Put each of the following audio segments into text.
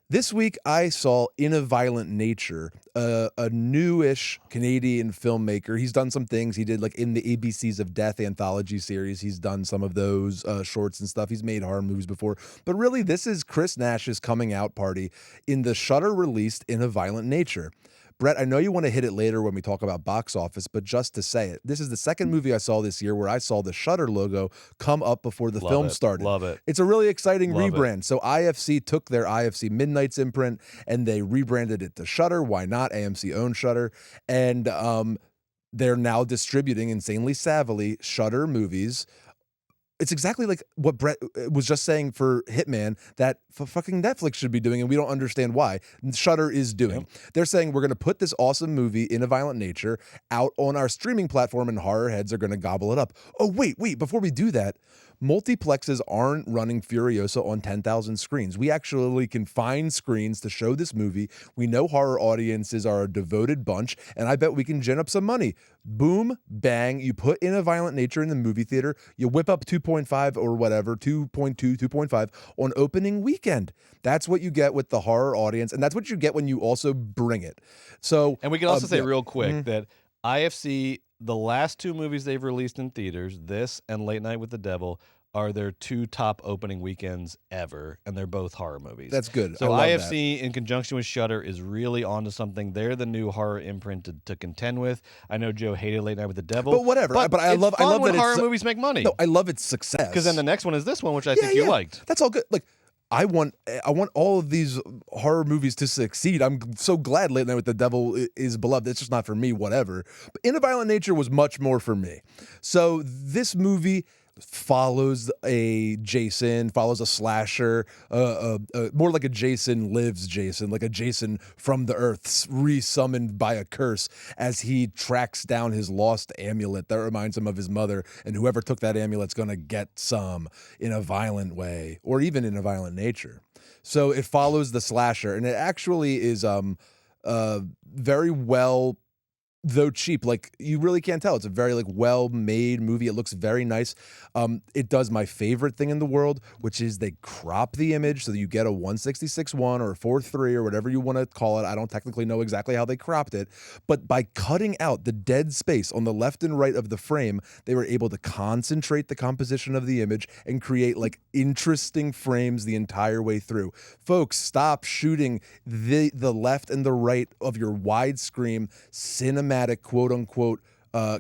This week, I saw In a Violent Nature, a newish Canadian filmmaker. He's done some things. He did like In the ABCs of Death anthology series. He's done some of those shorts and stuff. He's made horror movies before. But really, this is Chris Nash's coming out party in the Shudder released In a Violent Nature. Brett, I know you want to hit it later when we talk about box office, but just to say it, this is the second movie I saw this year where I saw the Shudder logo come up before the film started. Love it. It's a really exciting Love rebrand. it. So IFC took their IFC Midnight's imprint and they rebranded it to Shudder. Why not? AMC owns Shudder. And they're now distributing insanely savvily Shudder movies. It's exactly like what Brett was just saying for Hitman that fucking Netflix should be doing, and we don't understand why. Shudder is doing. Yep. They're saying we're going to put this awesome movie, In a Violent Nature, out on our streaming platform, and horror heads are going to gobble it up. Oh, wait, before we do that, multiplexes aren't running Furiosa on 10,000 screens. We actually can find screens to show this movie. We know horror audiences are a devoted bunch, and I bet we can gin up some money. Boom, bang, you put In a Violent Nature in the movie theater, you whip up 2.5 or whatever, 2.2, 2.5 on opening weekend. That's what you get with the horror audience, and that's what you get when you also bring it. So, and we can also say real quick that IFC, the last two movies they've released in theaters, this and Late Night with the Devil, are their two top opening weekends ever, and they're both horror movies. That's good. So I love IFC, in conjunction with Shudder, is really onto something. They're the new horror imprint to contend with. I know Joe hated Late Night with the Devil, but whatever. But I love when that horror movies make money. No, I love its success. Because then the next one is this one, which I think you liked. That's all good. Like, I want all of these horror movies to succeed. I'm so glad Late Night with the Devil is beloved. It's just not for me, whatever. But In a Violent Nature was much more for me. So this movie follows a slasher, more like a Jason Lives Jason, like a Jason from the earth, resummoned by a curse as he tracks down his lost amulet that reminds him of his mother, and whoever took that amulet's gonna get some in a violent way, or even in a violent nature. So it follows the slasher, and it actually is very well, though cheap. Like, you really can't tell. It's a very well-made movie. It looks very nice. It does my favorite thing in the world, which is they crop the image so that you get a 166.1 or a 4:3 or whatever you want to call it. I don't technically know exactly how they cropped it, but by cutting out the dead space on the left and right of the frame, they were able to concentrate the composition of the image and create interesting frames the entire way through. Folks, stop shooting the left and the right of your widescreen cinematic quote unquote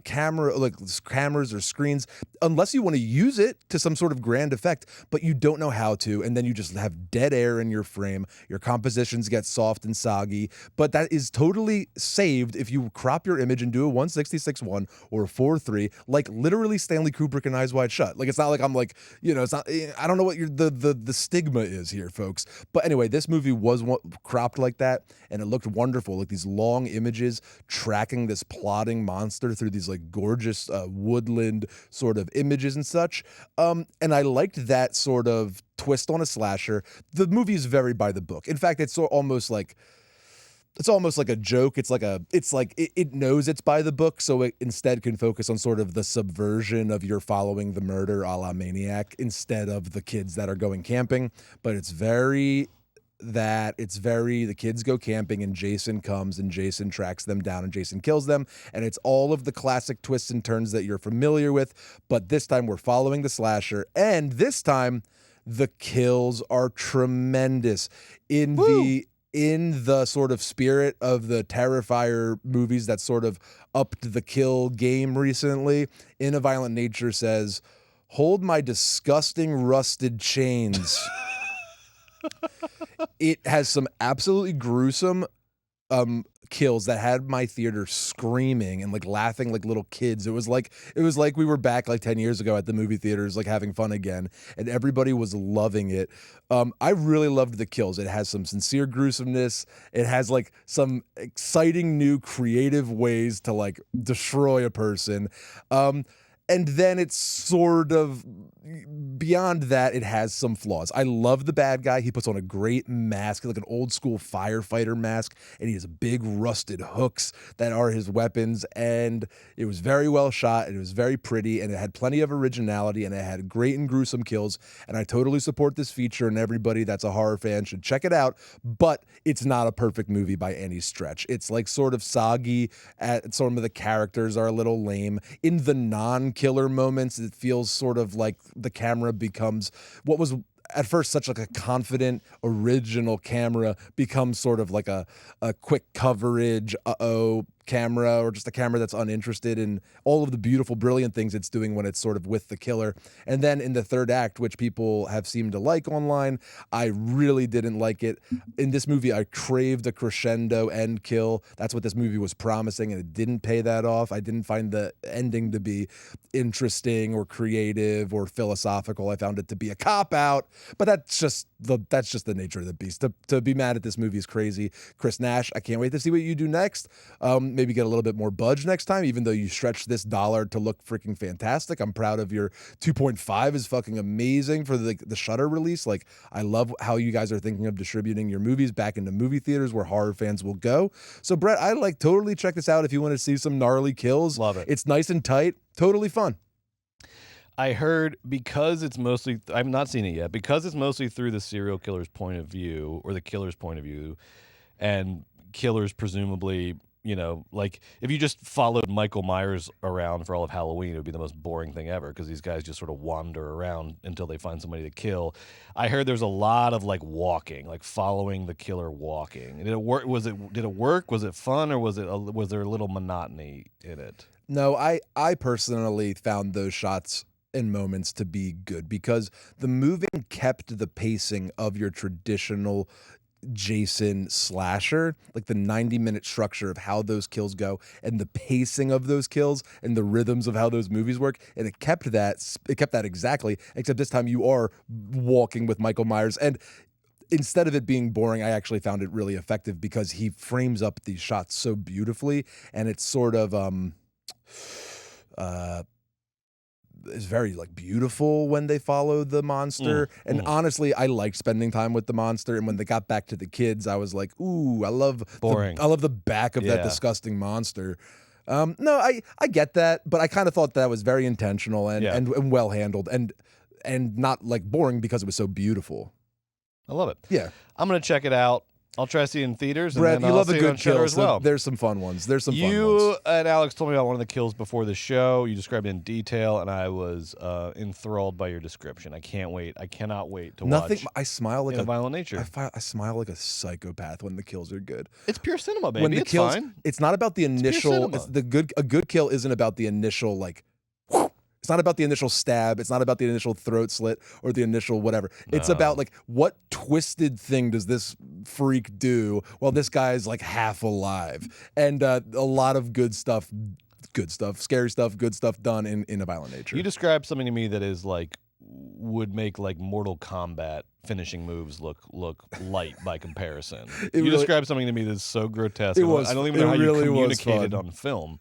cameras or screens, unless you want to use it to some sort of grand effect, but you don't know how to, and then you just have dead air in your frame. Your compositions get soft and soggy, but that is totally saved if you crop your image and do a 166.1 or a 4:3, like literally Stanley Kubrick and Eyes Wide Shut. Like, it's not like I'm it's not. I don't know what the stigma is here, folks. But anyway, this movie was cropped like that, and it looked wonderful. Like these long images tracking this plotting monster through these gorgeous woodland sort of images and such. And I liked that sort of twist on a slasher. The movie is very by the book. In fact, it's almost like a joke. It knows it's by the book, so it instead can focus on sort of the subversion of you're following the murder a la Maniac instead of the kids that are going camping. But the kids go camping and Jason comes and Jason tracks them down and Jason kills them, and it's all of the classic twists and turns that you're familiar with, but this time we're following the slasher, and this time the kills are tremendous in the sort of spirit of the Terrifier movies that sort of upped the kill game recently. In a Violent Nature says, "Hold my disgusting rusted chains." It has some absolutely gruesome kills that had my theater screaming and laughing like little kids. It was like we were back 10 years ago at the movie theaters, having fun again, and everybody was loving it. I really loved the kills. It has some sincere gruesomeness. It has some exciting new creative ways to destroy a person. And then it's sort of beyond that, it has some flaws. I love the bad guy. He puts on a great mask, like an old school firefighter mask, and he has big rusted hooks that are his weapons. And it was very well shot, and it was very pretty, and it had plenty of originality, and it had great and gruesome kills. And I totally support this feature, and everybody that's a horror fan should check it out. But it's not a perfect movie by any stretch. It's like sort of soggy. Some of the characters are a little lame. In the non-killer moments, it feels sort of like the camera becomes what was at first such like a confident original camera becomes sort of like a quick coverage camera, or just a camera that's uninterested in all of the beautiful, brilliant things it's doing when it's sort of with the killer. And then in the third act, which people have seemed to like online, I really didn't like it. In this movie, I craved a crescendo end kill. That's what this movie was promising, and it didn't pay that off. I didn't find the ending to be interesting or creative or philosophical. I found it to be a cop-out, but that's just the nature of the beast. To be mad at this movie is crazy. Chris Nash, I can't wait to see what you do next. Maybe get a little bit more budge next time, even though you stretched this dollar to look freaking fantastic. I'm proud of your 2.5 is fucking amazing for the Shudder release. Like, I love how you guys are thinking of distributing your movies back into movie theaters where horror fans will go. So Brett, I like totally check this out if you want to see some gnarly kills. Love it. It's nice and tight. Totally fun. I heard because it's mostly, I've not seen it yet, because it's mostly through the serial killer's point of view, or the killer's point of view, and killers presumably, you know, like if you just followed Michael Myers around for all of Halloween, it would be the most boring thing ever, because these guys just sort of wander around until they find somebody to kill. I heard there's a lot of like walking, like following the killer walking. Did it work? Did it work? Was it fun, or was there a little monotony in it? No, I personally found those shots and moments to be good, because the moving kept the pacing of your traditional Jason slasher, like the 90-minute structure of how those kills go and the pacing of those kills and the rhythms of how those movies work, and it kept that exactly, except this time you are walking with Michael Myers. And instead of it being boring, I actually found it really effective, because he frames up these shots so beautifully, and it's sort of is very like beautiful when they follow the monster. And honestly, I liked spending time with the monster. And when they got back to the kids, I was like, ooh, I love the back of that disgusting monster. No, I get that, but I kind of thought that was very intentional and well handled, and not like boring because it was so beautiful. I love it. Yeah, I'm gonna check it out. I'll try to see it in theaters. Brett, and then you I'll love a see it good on Shudder kill. as well. So there's some fun ones. You and Alex told me about one of the kills before the show. You described it in detail, and I was enthralled by your description. I can't wait. I cannot wait to watch. I smile like a violent nature. I smile like a psychopath when the kills are good. It's pure cinema, baby. When the kills, fine. It's not about the initial. A good kill isn't about the initial like. It's not about the initial stab. It's not about the initial throat slit or the initial whatever. It's about like, what twisted thing does this freak do while this guy's like half alive? And a lot of good stuff, scary stuff, good stuff done in a violent nature. You described something to me that is like, would make like Mortal Kombat finishing moves look light by comparison. You described something to me that's so grotesque. I don't even know how you communicated on film.